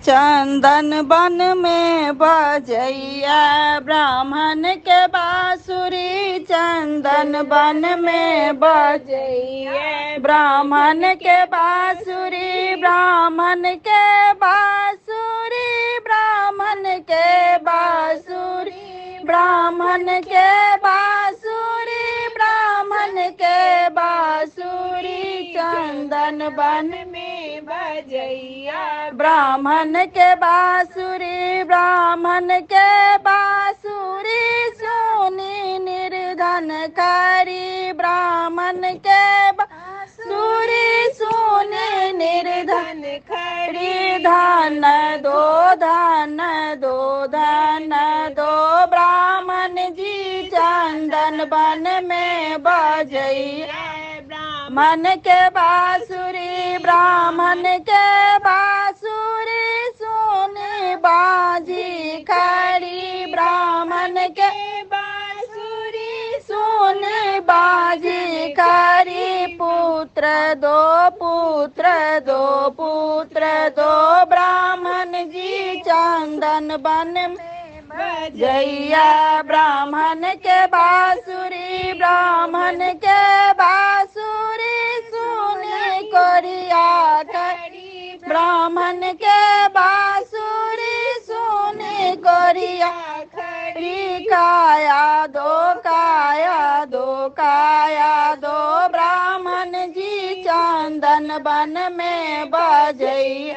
चंदन बन में बजैया ब्राह्मण के बांसुरी। चंदन बन में बजैया ब्राह्मण के बांसुरी। ब्राह्मण के बांसुरी। ब्राह्मण के बांसुरी। ब्राह्मण के बांसुरी। ब्राह्मण के बांसुरी। चंदन बन में बजैया ब्राह्मण के बांसुरी। ब्राह्मण के बांसुरी सुनी निर्धन कारी। ब्राह्मण के बांसुरी सुनी निर्धन कारी। धन दो धन दो धन दो ब्राह्मण जी चंदन बन में बजैया ब्राह्मण के बांसुरी। ब्राह्मण के बांसुरी सुनी बाजी खड़ी। ब्राह्मण के बांसुरी सुनी बाजी खड़ी। पुत्र दो पुत्र दो पुत्र दो ब्राह्मण जी चंदन बन में बजैया ब्राह्मण के बांसुरी। ब्राह्मण के बांसुरी सुनी कोरिया खड़ी। ब्राह्मण के बांसुरी सुनी कोरिया खड़ी। काया दो काया दो काया दो ब्राह्मण जी चंदन बन में बजैया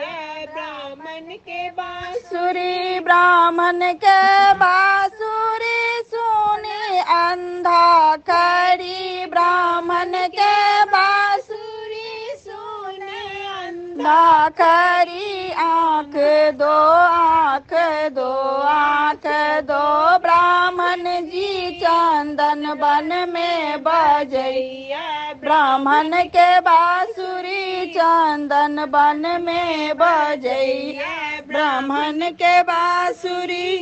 ब्राह्मण के बांसुरी। ब्राह्मण के बांसुरी सुनी अंधा खड़ी। ब्राह्मण के बांसुरी सुनी अंधा खड़ी। आँख दो आँख दो आँख दो ब्राह्मण जी चंदन बन में बजैया ब्राह्मण के बांसुरी। चंदन बन में बजैया ब्राह्मण के बांसुरी।